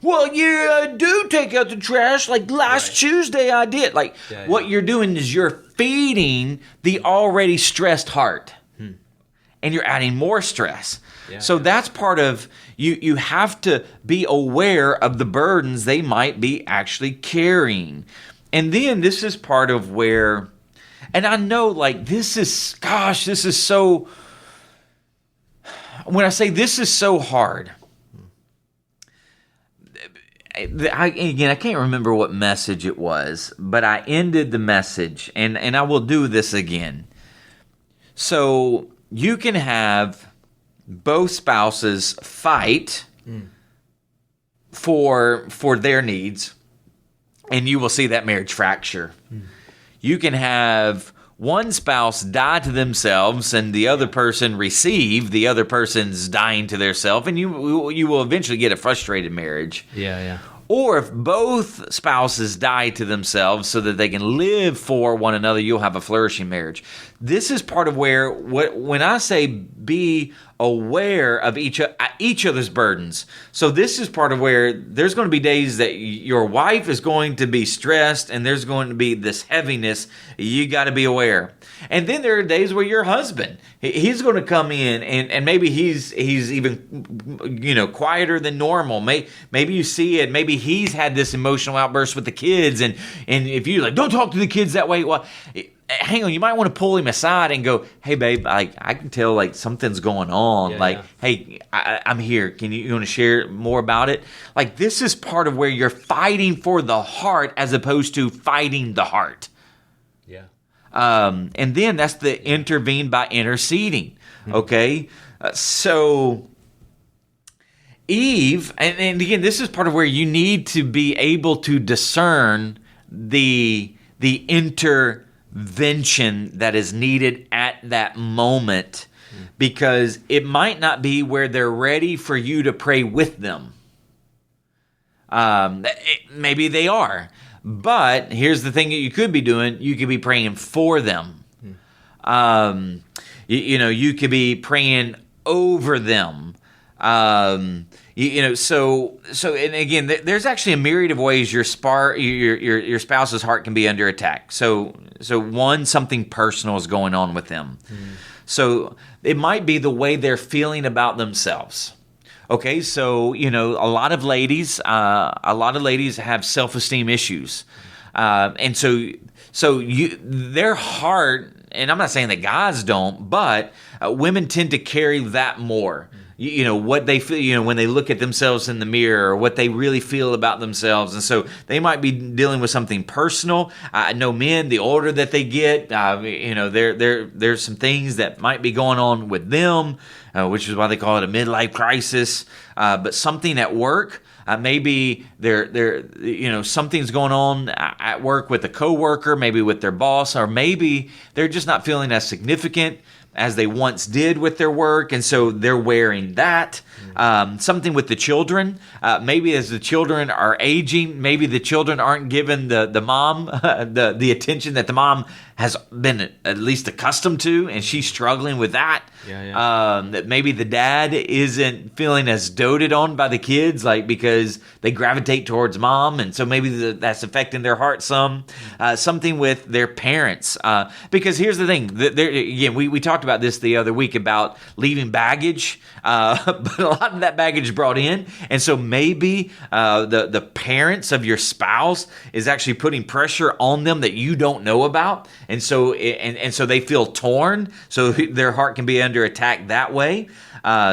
well, yeah, I do take out the trash. Like last Tuesday I did. Like what you're doing is you're feeding the already stressed heart. And you're adding more stress. So that's part of, you have to be aware of the burdens they might be actually carrying. And then this is part of where, and I know like this is so, when I say this is so hard, I can't remember what message it was, but I ended the message, and I will do this again. So you can have both spouses fight for their needs, and you will see that marriage fracture. You can have one spouse die to themselves and the other person receive the other person's dying to their self, and you will eventually get a frustrated marriage. Yeah. Or if both spouses die to themselves so that they can live for one another, you'll have a flourishing marriage. This is part of where, when I say be aware of each other's burdens. So this is part of where there's going to be days that your wife is going to be stressed and there's going to be this heaviness. You got to be aware. And then there are days where your husband, he's going to come in and maybe he's even, quieter than normal. Maybe you see it. Maybe he's had this emotional outburst with the kids. And if you're like, don't talk to the kids that way. Well, hang on, you might want to pull him aside and go, hey, babe, I can tell like something's going on. Hey, I'm here. You want to share more about it? Like this is part of where you're fighting for the heart as opposed to fighting the heart. Yeah. And then that's the intervene by interceding. Okay. So Eve, and again, this is part of where you need to be able to discern the intervention that is needed at that moment, because it might not be where they're ready for you to pray with them. Maybe they are. But here's the thing that you could be doing. You could be praying for them. You could be praying over them. So and again, there's actually a myriad of ways your spouse's heart can be under attack. So one, something personal is going on with them. So it might be the way they're feeling about themselves. Okay, so a lot of ladies have self-esteem issues, and so their heart. And I'm not saying that guys don't, but women tend to carry that more. What they feel, when they look at themselves in the mirror, or what they really feel about themselves. And so they might be dealing with something personal. I know men, the older that they get, there's some things that might be going on with them, which is why they call it a midlife crisis. But something at work, maybe something's going on at work with a coworker, maybe with their boss, or maybe they're just not feeling as significant as they once did with their work, and so they're wearing that. Something with the children. Maybe as the children are aging, maybe the children aren't given the mom the attention that the mom has been at least accustomed to, and she's struggling with that. That maybe the dad isn't feeling as doted on by the kids, like because they gravitate towards mom, and so maybe that's affecting their heart some. Something with their parents, because here's the thing. Again, we talked about this the other week about leaving baggage, but a lot of that baggage brought in, and so maybe the parents of your spouse is actually putting pressure on them that you don't know about. And so they feel torn, so their heart can be under attack that way.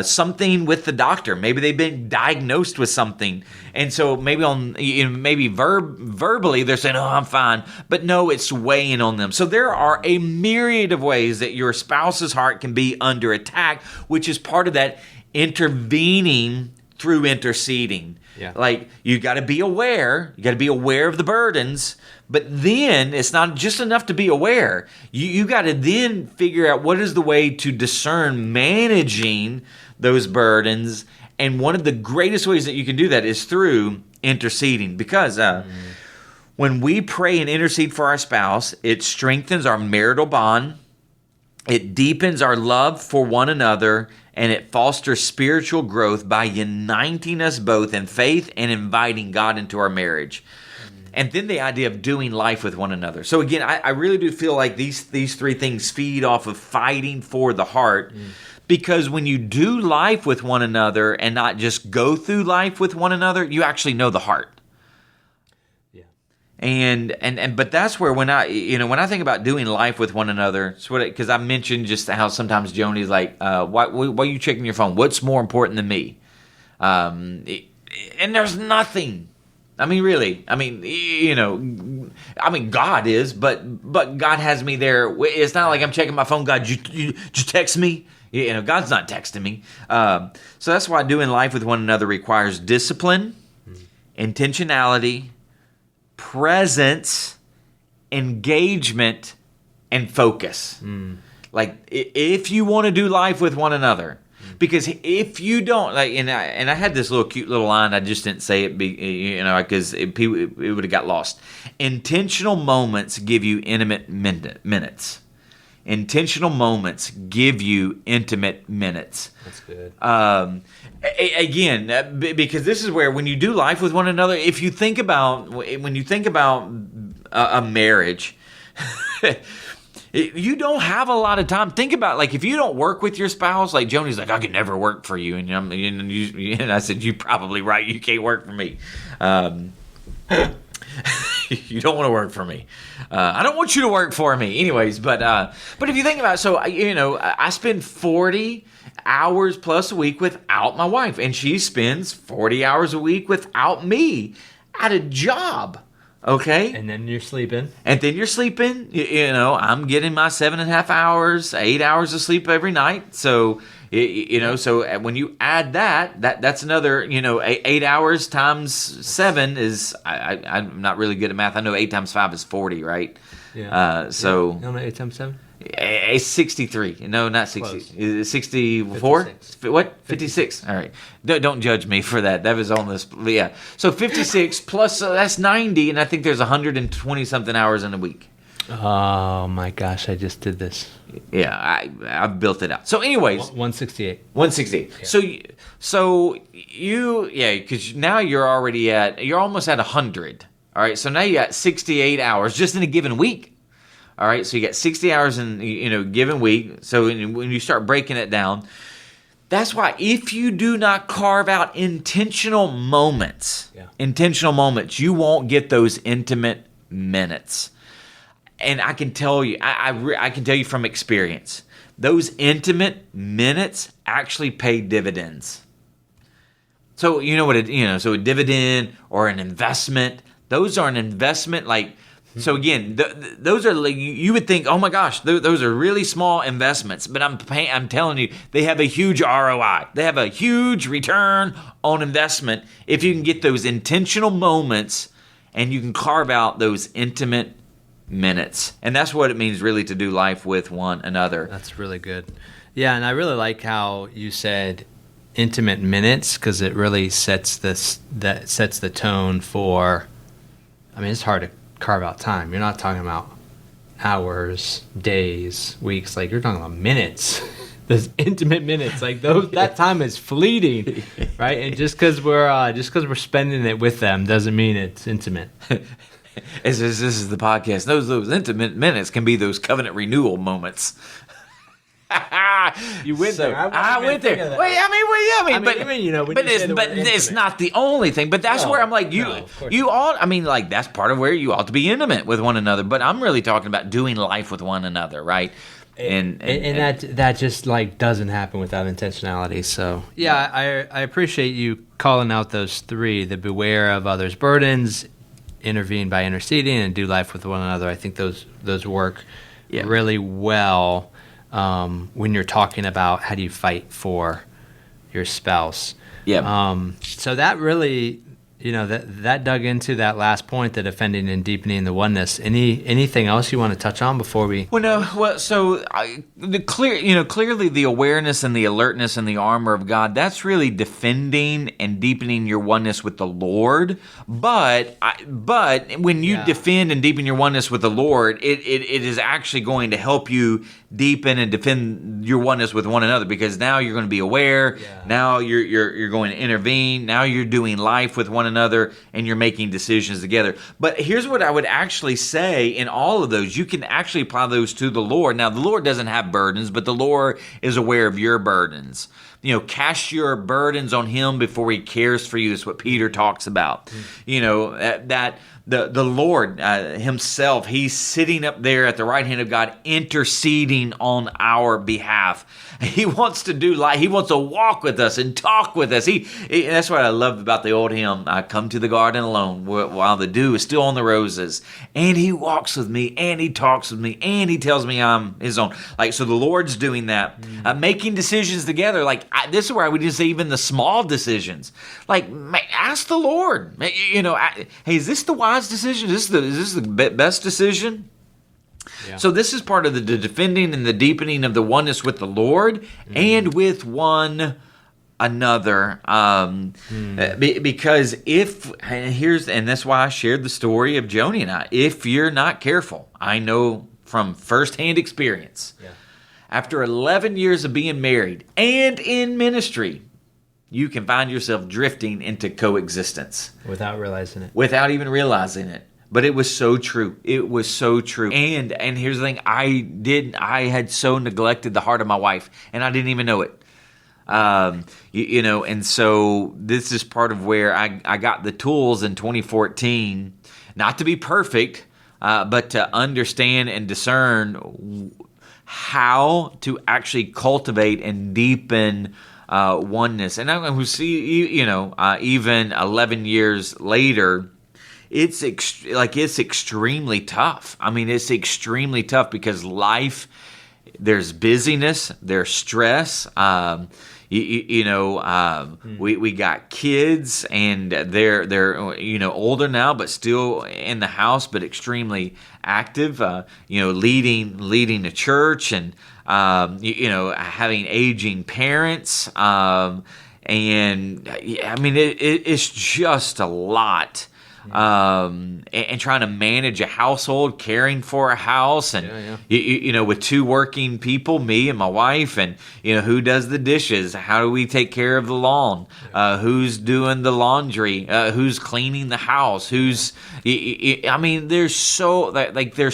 Something with the doctor, maybe they've been diagnosed with something, and so maybe verbally they're saying, "Oh, I'm fine," but no, it's weighing on them. So there are a myriad of ways that your spouse's heart can be under attack, which is part of that intervening through interceding. Yeah. Like you got to be aware. You got to be aware of the burdens. But then it's not just enough to be aware. You got to then figure out what is the way to discern managing those burdens. And one of the greatest ways that you can do that is through interceding. Because when we pray and intercede for our spouse, it strengthens our marital bond. It deepens our love for one another. And it fosters spiritual growth by uniting us both in faith and inviting God into our marriage. And then the idea of doing life with one another. So again, I really do feel like these three things feed off of fighting for the heart. Because when you do life with one another and not just go through life with one another, you actually know the heart. Yeah. But that's where when I think about doing life with one another, because I mentioned just how sometimes Joni's like, why are you checking your phone? What's more important than me? And there's nothing. I mean, really. I mean, God is, but God has me there. It's not like I'm checking my phone. God, you text me? God's not texting me. So that's why doing life with one another requires discipline, intentionality, presence, engagement, and focus. Like, if you want to do life with one another, because if you don't, like, and I had this cute little line, I just didn't say it, because it would have got lost. Intentional moments give you intimate minutes. Intentional moments give you intimate minutes. That's good. Again, because this is where when you do life with one another, when you think about a marriage. You don't have a lot of time. Think about, like, if you don't work with your spouse, like Joni's like, I could never work for you. And I said, you're probably right. You can't work for me. You don't want to work for me. I don't want you to work for me. Anyways, but if you think about it, so, I spend 40 hours plus a week without my wife. And she spends 40 hours a week without me at a job. Okay. And then you're sleeping. I'm getting my 7.5 hours, 8 hours of sleep every night. So, so when you add that's another, 8 hours times 7 is, I'm not really good at math. I know 8 times 5 is 40, right? Yeah. So. No, 8 times 7? It's 63. No, not 60. Close. Is it 64? 56. What? 56. All right. Don't judge me for that. That was on this. Yeah. So 56 plus, that's 90, and I think there's 120 something hours in a week. Oh my gosh! I just did this. Yeah, I've built it out. So, anyways, 168. 168. Yeah. So because now you're almost at 100. All right. So now you got 68 hours just in a given week. All right, so you got 60 hours in given week. So when you start breaking it down, that's why if you do not carve out intentional moments, you won't get those intimate minutes. And I can tell you, I can tell you from experience, those intimate minutes actually pay dividends. So so a dividend or an investment, those are an investment like. So again, those are like, you would think, oh my gosh, those are really small investments, but I'm telling you, they have a huge ROI. They have a huge return on investment if you can get those intentional moments and you can carve out those intimate minutes. And that's what it means really to do life with one another. That's really good. Yeah, and I really like how you said intimate minutes, because it really sets the tone for. I mean, it's hard to carve out time. You're not talking about hours, days, weeks. Like, you're talking about minutes. Those intimate minutes, like that time is fleeting, right? And just because we're spending it with them doesn't mean it's intimate. This is the podcast. Those intimate minutes can be those covenant renewal moments. You went there. I went there. Wait, but it's not the only thing. But that's where I'm like, you all. I mean, like, that's part of where you ought to be intimate with one another. But I'm really talking about doing life with one another, right? And that just like doesn't happen without intentionality. So yeah, I appreciate you calling out those three: the beware of others' burdens, intervene by interceding, and do life with one another. I think those work really well when you're talking about how do you fight for your spouse. Yeah. So that really, that dug into that last point, the defending and deepening the oneness. Anything else you want to touch on before we? Clearly the awareness and the alertness and the armor of God, that's really defending and deepening your oneness with the Lord. But when you defend and deepen your oneness with the Lord, it is actually going to help you deepen and defend your oneness with one another, because now you're going to be aware. Yeah. Now you're going to intervene. Now you're doing life with one another, and you're making decisions together. But here's what I would actually say in all of those. You can actually apply those to the Lord. Now, the Lord doesn't have burdens, but the Lord is aware of your burdens. Cast your burdens on Him before He cares for you. That's what Peter talks about. That the Lord Himself, He's sitting up there at the right hand of God, interceding on our behalf. He wants to do life. He wants to walk with us and talk with us. That's what I love about the old hymn, I come to the garden alone while the dew is still on the roses. And He walks with me, and He talks with me, and He tells me I'm His own. So the Lord's doing that, making decisions together. This is where I would just say even the small decisions. Ask the Lord, hey, is this the wise decision? Is this the best decision? Yeah. So this is part of the defending and the deepening of the oneness with the Lord and with one another. Because and that's why I shared the story of Joni and I. If you're not careful, I know from firsthand experience, after 11 years of being married and in ministry, you can find yourself drifting into coexistence. Without realizing it. Without even realizing it. But it was so true. It was so true. And here's the thing. I had so neglected the heart of my wife, and I didn't even know it. And so this is part of where I got the tools in 2014, not to be perfect, but to understand and discern how to actually cultivate and deepen oneness. And I'm going to see, even 11 years later, it's extremely tough. I mean, it's extremely tough because life, there's busyness, there's stress. We got kids, and they're older now, but still in the house, but extremely active. Leading a church, and having aging parents. And I mean, it's just a lot. And trying to manage a household, caring for a house, and with two working people, me and my wife, and who does the dishes, how do we take care of the lawn, who's doing the laundry, who's cleaning the house, there's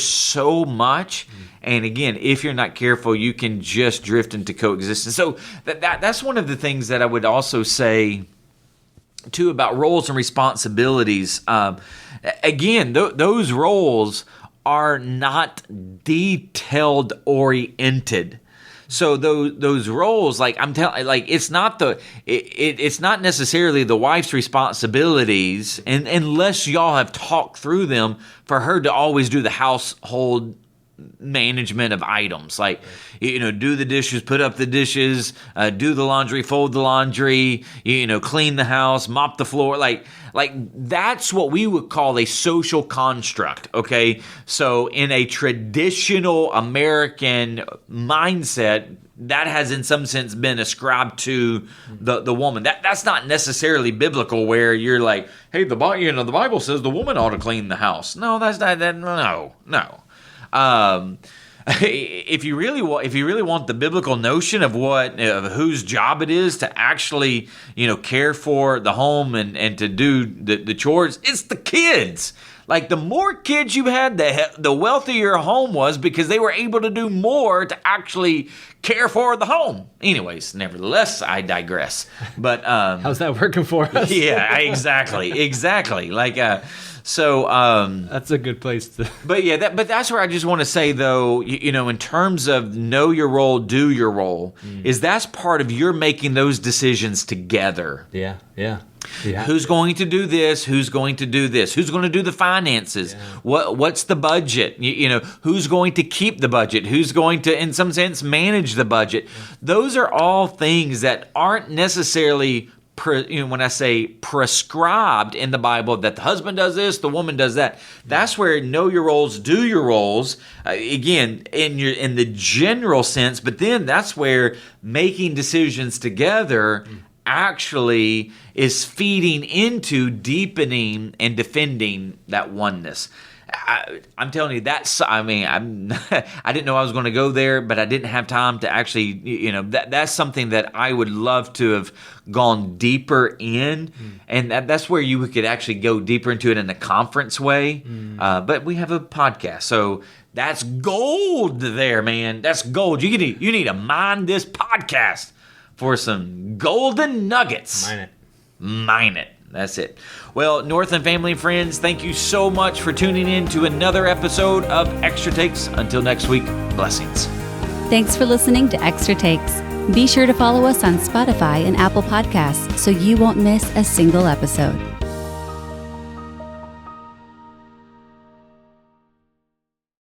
so much. And again, if you're not careful, you can just drift into coexistence. So that's one of the things that I would also say too about roles and responsibilities. Again, those roles are not detailed oriented. So those roles, it's not it's not necessarily the wife's responsibilities, and unless y'all have talked through them, for her to always do the household management of items, do the dishes, put up the dishes, do the laundry, fold the laundry, clean the house, mop the floor, that's what we would call a social construct. Okay, so in a traditional American mindset, that has in some sense been ascribed to the woman. That's not necessarily biblical, where you're like, hey, the Bible says the woman ought to clean the house. No, that's not that. No. If you really want the biblical notion of of whose job it is to actually, care for the home and to do the chores, it's the kids. Like, the more kids you had, the wealthier your home was, because they were able to do more to actually care for the home. Anyways, nevertheless, I digress. But how's that working for us? Yeah, exactly. Like, that's a good place to. But that's where I just want to say, though, in terms of know your role, do your role, is that's part of your making those decisions together. Yeah. Who's going to do this? Who's going to do this? Who's going to do the finances? Yeah. What's the budget? Who's going to keep the budget? Who's going to, in some sense, manage the budget? Yeah. Those are all things that aren't necessarily, when I say prescribed in the Bible, that the husband does this, the woman does that. That's where know your roles, do your roles. Again, in the general sense, but then that's where making decisions together actually is feeding into deepening and defending that oneness. I'm telling you, I didn't know I was going to go there, but I didn't have time to actually, that's something that I would love to have gone deeper in. And that's where you could actually go deeper into it in a conference way. But we have a podcast. So that's gold there, man. That's gold. You need to mine this podcast for some golden nuggets. Mine it. That's it. Well, Northland family and friends, thank you so much for tuning in to another episode of Extra Takes. Until next week, blessings. Thanks for listening to Extra Takes. Be sure to follow us on Spotify and Apple Podcasts so you won't miss a single episode.